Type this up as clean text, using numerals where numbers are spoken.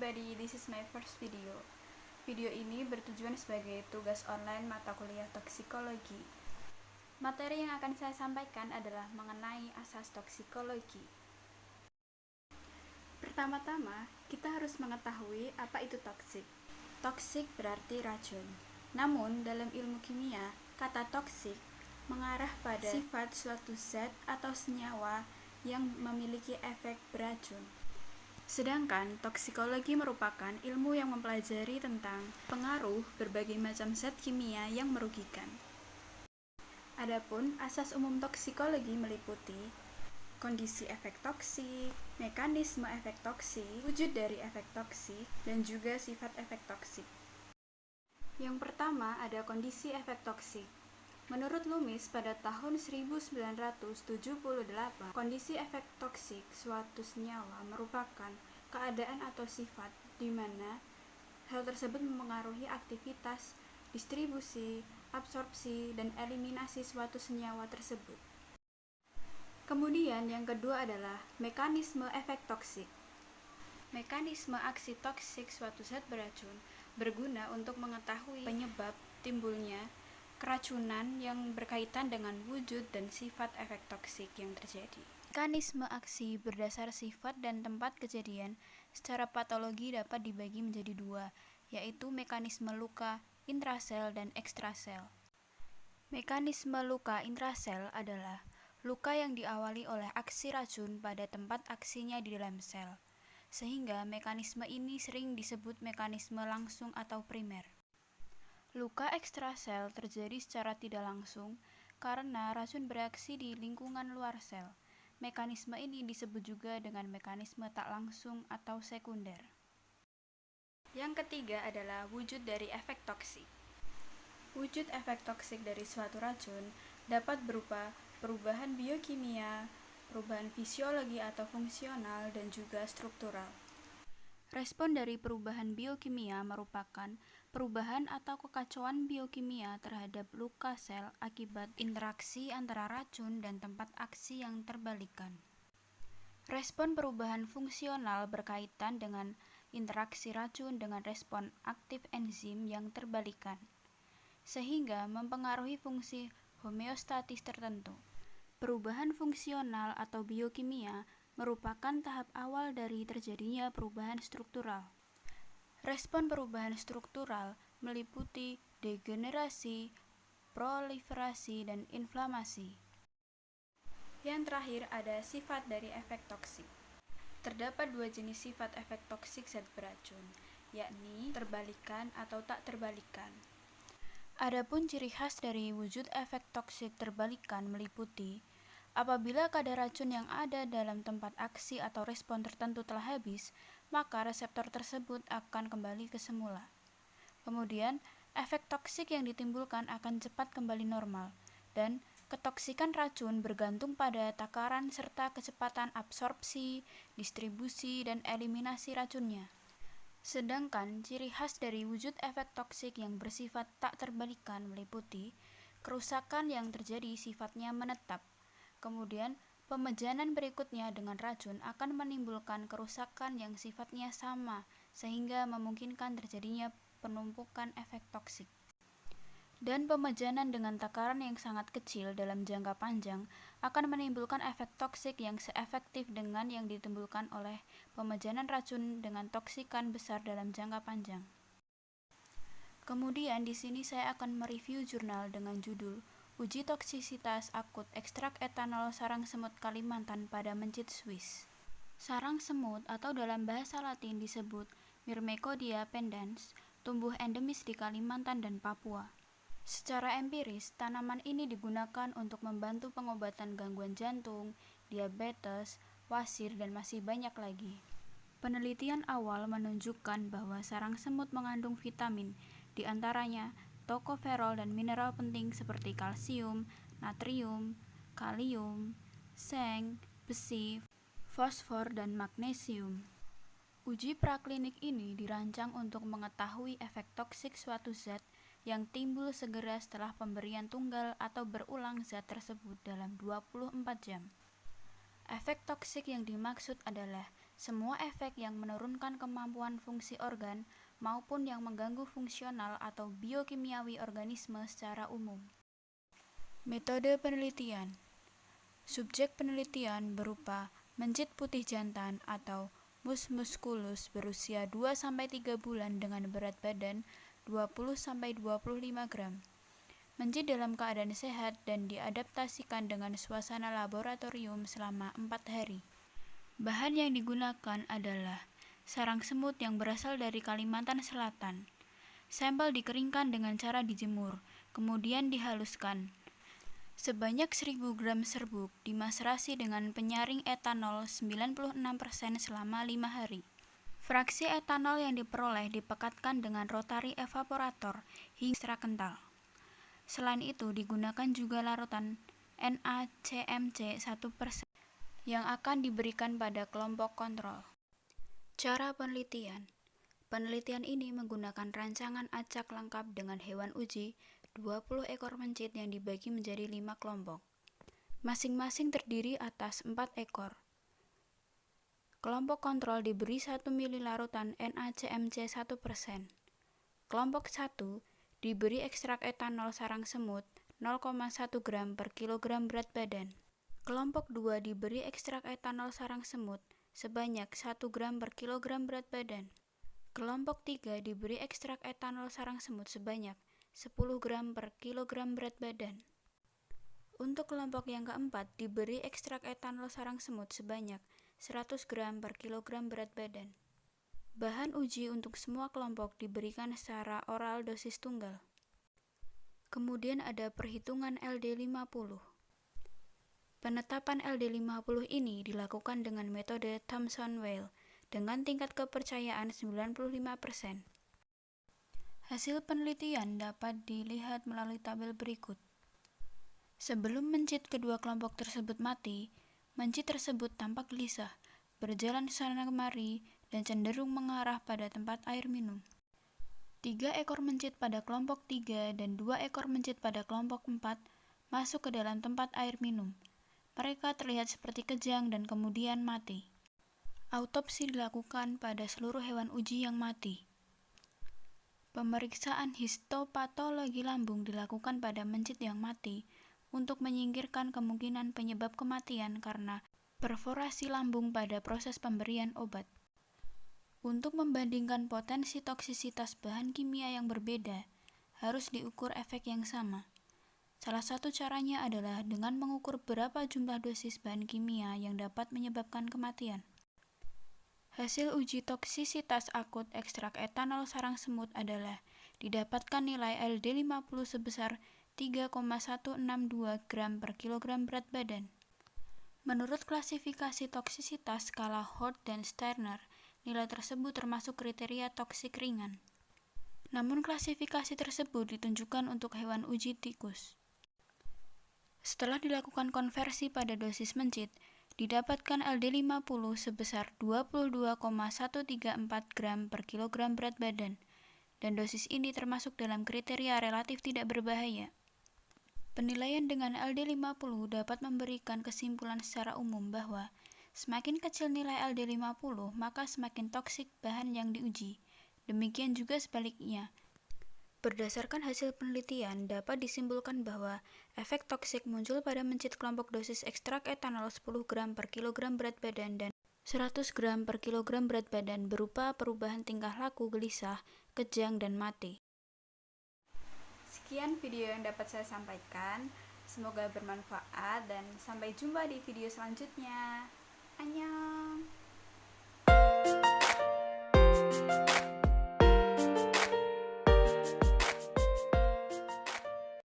everybody, this is my first video. Video ini bertujuan sebagai tugas online mata kuliah toksikologi. Materi yang akan saya sampaikan adalah mengenai asas toksikologi. Pertama-tama, kita harus mengetahui apa itu toksik. Toksik berarti racun. Namun, dalam ilmu kimia, kata toksik mengarah pada sifat suatu zat atau senyawa yang memiliki efek beracun. Sedangkan toksikologi merupakan ilmu yang mempelajari tentang pengaruh berbagai macam zat kimia yang merugikan. Adapun asas umum toksikologi meliputi kondisi efek toksik, mekanisme efek toksik, wujud dari efek toksik, dan juga sifat efek toksik. Yang pertama ada kondisi efek toksik. Menurut Loomis pada tahun 1978, kondisi efek toksik suatu senyawa merupakan keadaan atau sifat di mana hal tersebut mempengaruhi aktivitas, distribusi, absorpsi, dan eliminasi suatu senyawa tersebut. Kemudian yang kedua adalah mekanisme efek toksik. Mekanisme aksi toksik suatu zat beracun berguna untuk mengetahui penyebab timbulnya keracunan yang berkaitan dengan wujud dan sifat efek toksik yang terjadi. Mekanisme aksi berdasar sifat dan tempat kejadian secara patologi dapat dibagi menjadi dua, yaitu mekanisme luka intrasel dan ekstrasel. Mekanisme luka intrasel adalah luka yang diawali oleh aksi racun pada tempat aksinya di dalam sel, sehingga mekanisme ini sering disebut mekanisme langsung atau primer. Luka ekstrasel terjadi secara tidak langsung karena racun bereaksi di lingkungan luar sel. Mekanisme ini disebut juga dengan mekanisme tak langsung atau sekunder. Yang ketiga adalah wujud dari efek toksik. Wujud efek toksik dari suatu racun dapat berupa perubahan biokimia, perubahan fisiologi atau fungsional, dan juga struktural. Respon dari perubahan biokimia merupakan perubahan atau kekacauan biokimia terhadap luka sel akibat interaksi antara racun dan tempat aksi yang terbalikan. Respon perubahan fungsional berkaitan dengan interaksi racun dengan respon aktif enzim yang terbalikan, sehingga mempengaruhi fungsi homeostatis tertentu. Perubahan fungsional atau biokimia merupakan tahap awal dari terjadinya perubahan struktural. Respon perubahan struktural meliputi degenerasi, proliferasi, dan inflamasi. Yang terakhir ada sifat dari efek toksik. Terdapat dua jenis sifat efek toksik zat beracun, yakni terbalikan atau tak terbalikan. Adapun ciri khas dari wujud efek toksik terbalikan meliputi apabila kadar racun yang ada dalam tempat aksi atau respon tertentu telah habis, maka reseptor tersebut akan kembali ke semula. Kemudian, efek toksik yang ditimbulkan akan cepat kembali normal, dan ketoksikan racun bergantung pada takaran serta kecepatan absorpsi, distribusi, dan eliminasi racunnya. Sedangkan ciri khas dari wujud efek toksik yang bersifat tak terbalikan meliputi kerusakan yang terjadi sifatnya menetap. Kemudian, pemejanan berikutnya dengan racun akan menimbulkan kerusakan yang sifatnya sama, sehingga memungkinkan terjadinya penumpukan efek toksik. Dan pemejanan dengan takaran yang sangat kecil dalam jangka panjang akan menimbulkan efek toksik yang seefektif dengan yang ditimbulkan oleh pemejanan racun dengan toksikan besar dalam jangka panjang. Kemudian di sini saya akan mereview jurnal dengan judul Uji toksisitas akut ekstrak etanol sarang semut Kalimantan pada mencit Swiss. Sarang semut atau dalam bahasa Latin disebut Myrmecodia pendens, tumbuh endemis di Kalimantan dan Papua. Secara empiris, tanaman ini digunakan untuk membantu pengobatan gangguan jantung, diabetes, wasir, dan masih banyak lagi. Penelitian awal menunjukkan bahwa sarang semut mengandung vitamin, di antaranya tokoferol dan mineral penting seperti kalsium, natrium, kalium, seng, besi, fosfor, dan magnesium. Uji praklinik ini dirancang untuk mengetahui efek toksik suatu zat yang timbul segera setelah pemberian tunggal atau berulang zat tersebut dalam 24 jam. Efek toksik yang dimaksud adalah semua efek yang menurunkan kemampuan fungsi organ maupun yang mengganggu fungsional atau biokimiawi organisme secara umum. Metode penelitian. Subjek penelitian berupa mencit putih jantan atau mus musculus berusia 2-3 bulan dengan berat badan 20-25 gram. Mencit dalam keadaan sehat dan diadaptasikan dengan suasana laboratorium selama 4 hari. Bahan yang digunakan adalah sarang semut yang berasal dari Kalimantan Selatan. Sampel dikeringkan dengan cara dijemur, kemudian dihaluskan. Sebanyak 1000 gram serbuk dimaserasi dengan penyaring etanol 96% selama 5 hari. Fraksi etanol yang diperoleh dipekatkan dengan rotary evaporator hingga ekstra kental. Selain itu, digunakan juga larutan NaCmC 1% yang akan diberikan pada kelompok kontrol. Cara penelitian. Penelitian ini menggunakan rancangan acak lengkap dengan hewan uji 20 ekor mencit yang dibagi menjadi 5 kelompok. Masing-masing terdiri atas 4 ekor. Kelompok kontrol diberi 1 ml larutan NaCmC 1%. Kelompok 1 diberi ekstrak etanol sarang semut 0,1 gram per kilogram berat badan. Kelompok 2 diberi ekstrak etanol sarang semut sebanyak 1 gram per kilogram berat badan. Kelompok 3 diberi ekstrak etanol sarang semut sebanyak 10 gram per kilogram berat badan. Untuk kelompok yang keempat diberi ekstrak etanol sarang semut sebanyak 100 gram per kilogram berat badan. Bahan uji untuk semua kelompok diberikan secara oral dosis tunggal. Kemudian ada perhitungan LD50. Penetapan LD50 ini dilakukan dengan metode Thomson-Weil dengan tingkat kepercayaan 95%. Hasil penelitian dapat dilihat melalui tabel berikut. Sebelum mencit kedua kelompok tersebut mati, mencit tersebut tampak gelisah, berjalan sana kemari, dan cenderung mengarah pada tempat air minum. 3 ekor mencit pada kelompok 3 dan 2 ekor mencit pada kelompok 4 masuk ke dalam tempat air minum. Mereka terlihat seperti kejang dan kemudian mati. Autopsi dilakukan pada seluruh hewan uji yang mati. Pemeriksaan histopatologi lambung dilakukan pada mencit yang mati untuk menyingkirkan kemungkinan penyebab kematian karena perforasi lambung pada proses pemberian obat. Untuk membandingkan potensi toksisitas bahan kimia yang berbeda, harus diukur efek yang sama. Salah satu caranya adalah dengan mengukur berapa jumlah dosis bahan kimia yang dapat menyebabkan kematian. Hasil uji toksisitas akut ekstrak etanol sarang semut adalah didapatkan nilai LD50 sebesar 3,162 gram per kilogram berat badan. Menurut klasifikasi toksisitas skala Holt dan Sterner, nilai tersebut termasuk kriteria toksik ringan. Namun klasifikasi tersebut ditunjukkan untuk hewan uji tikus. Setelah dilakukan konversi pada dosis mencit, didapatkan LD50 sebesar 22,134 gram per kilogram berat badan, dan dosis ini termasuk dalam kriteria relatif tidak berbahaya. Penilaian dengan LD50 dapat memberikan kesimpulan secara umum bahwa semakin kecil nilai LD50, maka semakin toksik bahan yang diuji. Demikian juga sebaliknya. Berdasarkan hasil penelitian, dapat disimpulkan bahwa efek toksik muncul pada mencit kelompok dosis ekstrak etanol 10 gram per kilogram berat badan dan 100 gram per kilogram berat badan berupa perubahan tingkah laku gelisah, kejang, dan mati. Sekian video yang dapat saya sampaikan. Semoga bermanfaat dan sampai jumpa di video selanjutnya. Annyeong!